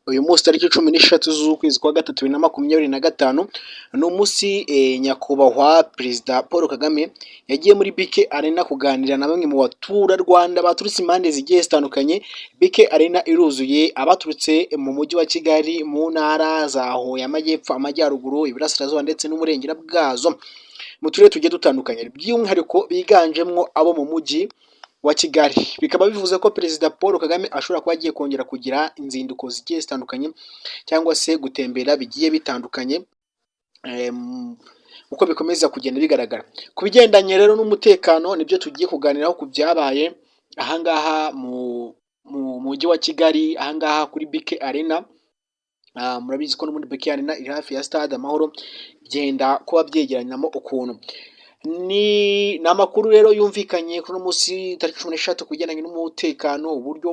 uyu munsi tariki 16 z'ukwezi kwa gatatu 2025 ni umunsi nyakubahwa perezida Paul Kagame yagiye muri BK Arena kuganira na bamwe mu baturarwanda baturutse impande zigiye zitandukanye. BK Arena iruzuye, abaturutse mu mujyi wa Kigali, mu ntara za Huye, Amajyepfo, Amajyaruguru, Iburasirazuba ndetse n'Uburengera bwazo, mu turere tugiye dutandukanye, by'umwihariko biganjemwo abo mu mujyi wa Kigali. Bikaba bivuze ko perezida Paul Kagame ashobora kuba agiye kongera kugira inzinduko zigiye zitandukanye cyangwa se gutembera bigiye bitandukanye, uko bikomeza kugenda bigaragara. Ku bigendanye rero n'umutekano, nibyo tugiye kuganiraho ku byabaye ahangaha mu mujyi wa Kigali, ahangaha kuri BK Arena. Murabizi ko n'ubundi BK Arena iri hafi ya Stade Amahoro, byenda kuba byegeranyamo ukuntu. Ni amakuru rero yumvikanye kuri uno munsi tariki 16 kugendanye n'umutekano, uburyo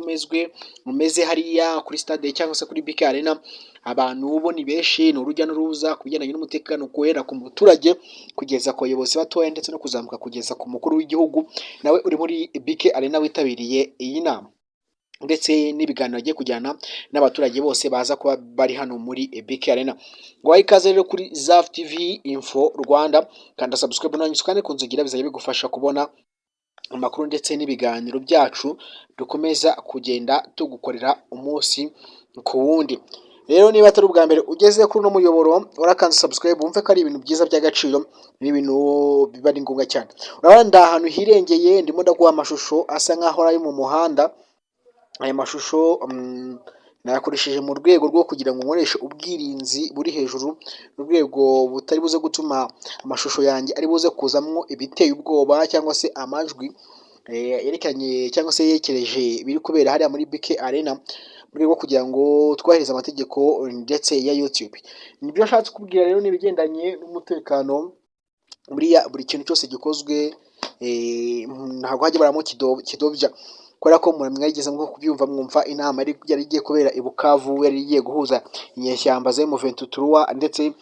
umeze hariya kuri stade cyangwa se kuri BK Arena. Abantu bo ni benshi, ni urujya n'uruza ku bigendanye n'umutekano, guhera ku muturage kugeza ku bayobozi batoya ndetse no kuzamuka kugeza ku mukuru w'igihugu nawe uri muri BK Arena witabiriye iyi nama, ndetse n'ibiganiro agiye kujyana n'abaturage bose baza kuba bari hano muri BK Arena. Ngo ikaze rero kuri Zaf TV Info Rwanda, kanda subscribe nanyuze kandi kunzugira, bizajya bigufasha kubona amakuru ndetse n'ibiganiro byacu dukomeza kugenda tugukorera umunsi ku wundi. Rero niba atari ubwa mbere ugeze kuri uno muyoboro, urakanze subscribe, wumve ko ari ibintu byiza by'agaciro, n'ibintu biba ari ngombwa cyane. Urabona ahantu hirengeye, ndimo ndaguha amashusho asa nkaho ari mu muhanda. Aya mashusho nayakoresheje mu rwego rwo kugira ngo nkoreshe ubwirinzi buri hejuru, mu rwego butari buze gutuma amashusho yanjye ari buze kuzamwo ibiteye ubwoba cyangwa se amajwi yerekanye cyangwa se yerekereje biri kubera hariya muri BK Arena, mu rwego kugira ngo twubahirize amategeko ndetse ya YouTube. Nibyo nshatse kubwira rero, nibigendanye n'umutekano. Buri kintu cyose gikozwe ntabwo hajya baramo kidobya, kubera ko mwageze nko kubyumva, mwumva inama yari igiye kubera i Bukavu, yari igiye guhuza inyeshyamba za M23 ndetse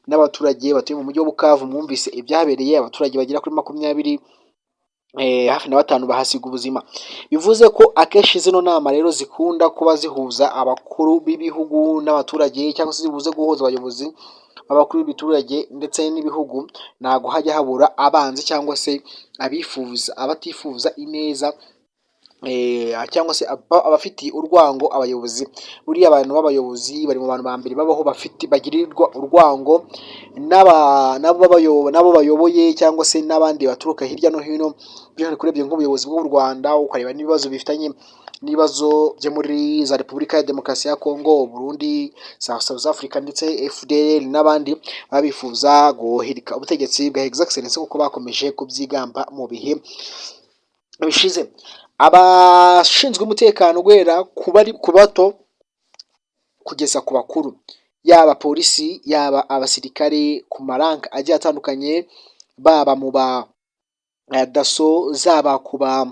n'abaturage batuye mu mujyi wa Bukavu. Mwumvise ibyabereye, abaturage bagera kuri 20 hafi na 5 bahasiga ubuzima. Bivuze ko akenshi zino nama rero zikunda kuba zihuza abakuru b'ibihugu n'abaturage, cyangwa se zibuze guhuza abayobozi abakuru b'ibiturage ndetse n'ibihugu. Ntago hajya habura abanzi cyangwa se abatifuza ineza, cyangwa se abafitiye urwango abayobozi. Buriya abantu b'abayobozi bari mu bantu ba mbere babaho bagirirwa urwango nabo bayoboye, cyangwa se n'abandi baturuka hirya no hino. By'umwihariko urebye nk'ubuyobozi bw'u Rwanda, ukareba n'ibibazo bifitanye n'ibibazo byo muri za Repubulika ya Demokarasi ya Kongo, Burundi, South Africa ndetse FDL n'abandi baba bifuza guhirika ubutegetsi bwa His Excellency, kuko bakomeje kubyigamba mu bihe bishize. Abashinzwe umutekano guhera ku bato kugeza ku bakuru, yaba polisi, yaba abasirikare ku maranka agiye atandukanye, baba mu ba daso, zaba ku ba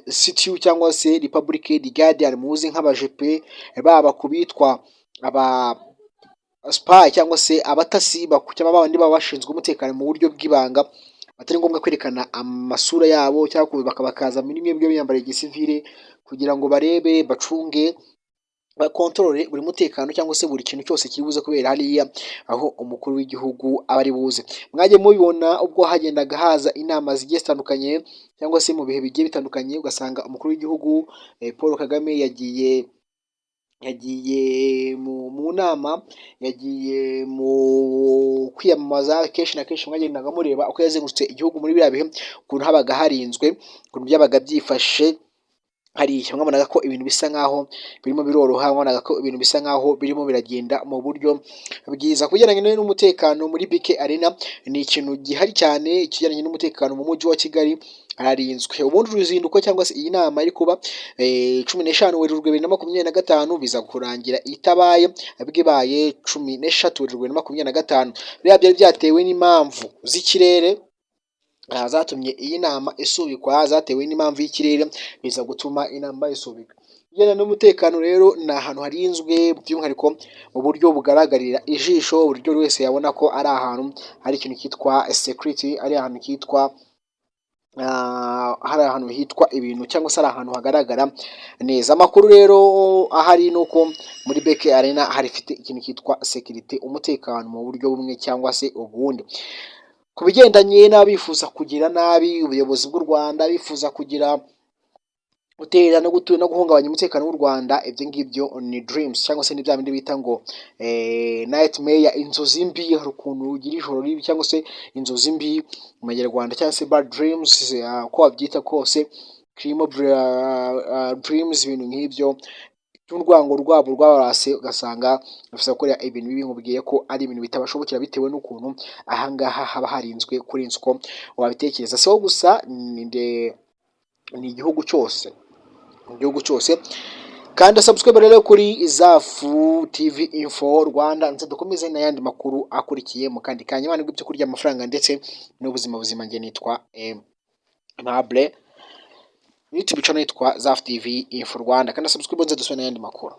CTU cyangwa se Republic Guardian muzi nk'abajepe, baba kubitwa aba spy cyangwa se abatasi cyangwa babandi baba bashinzwe umutekano mu buryo bw'ibanga, atari ngombwa kwerekana amasura yabo, cyangwa bakabakaza muri mwebwe biyambariye gisivile, kugira ngo barebe, bacunge, bakontorore buri mutekano cyangwa se buri kintu cyose kiri buze kubera hariya aho umukuru w'igihugu aba ari buze. Mwagiye mubibona ubwo hagendaga haza inama zigiye zitandukanye, cyangwa se mu bihe bigiye bitandukanye, ugasanga umukuru w'igihugu Paul Kagame yagiye mu nama, yagiye mu kwiyamamaza. Kenshi na kenshi mwagendaga mureba uko yazengurutse igihugu muri biriya bihe, ukuntu habaga harinzwe, ukuntu byabaga byifashe hariya. Mwabonaga ko ibintu bisa nkaho birimo biroroha, mwabonaga ko ibintu bisa nkaho birimo biragenda mu buryo bwiza. Kugeranye n'umutekano muri BK Arena, ni ikintu gihari cyane. Ikigeranye n'umutekano mu mujyi wa Kigali hararinzwe. Ubundi uruzinduko cyangwa se iyi nama iri kuba 15 Werurwe 2025, biza kurangira itabaye, bwibaye 13 Werurwe 2025. Biriya byari byatewe n'impamvu z'ikirere zatumye iyi nama isubikwa, zatewe n'impamvu y'ikirere biza gutuma inama isubikwa. Bijyanye n'umutekano rero, ni ahantu harinzwe by'umwihariko mu buryo bugaragarira ijisho, buri wese yabona ko ari ahantu hari ikintu cyitwa security, ari ahantu kitwa hari ahantu hitwa ibintu cyangwa se ari ahantu hagaragara neza. Amakuru rero ahari ni uko muri BK Arena harifite ikintu cyitwa security, umutekano mu buryo bumwe cyangwa se ubundi. Ku bigendanye n'abifuza kugira nabi ubuyobozi bw'u Rwanda, bifuza kugira gutera no guhungabanya umutekano w'u Rwanda, ibyo ngibyo ni dreams cyangwa se ni bya bindi bita ngo nightmare, inzozi mbi. Hari ukuntu ugira ijoro ribi cyangwa se inzozi mbi mu Banyarwanda, cyangwa se bad dreams, uko wabyita kose, kirimo dreams, ibintu nk'ibyo n'urwango rwabo rwabarase, ugasanga bafite gukorera ibintu bibi. Nkubwiye ko ari ibintu bitabashobokera bitewe n'ukuntu ahangaha haba harinzwe kurenza uko wabitekereza. Si ho gusa, ni igihugu cyose, igihugu cyose. Kandi subscribe rero kuri Izafu TV Info Rwanda, nze dukomeze n'ayandi makuru akurikiye mu kandi kanya. Imana igubye kurya amafaranga ndetse n'ubuzima buzima. Nge nitwa Aimable, YouTube channel yitwa Zafu TV Info Rwanda, kandi subscribe nze dusubire n'ayandi makuru.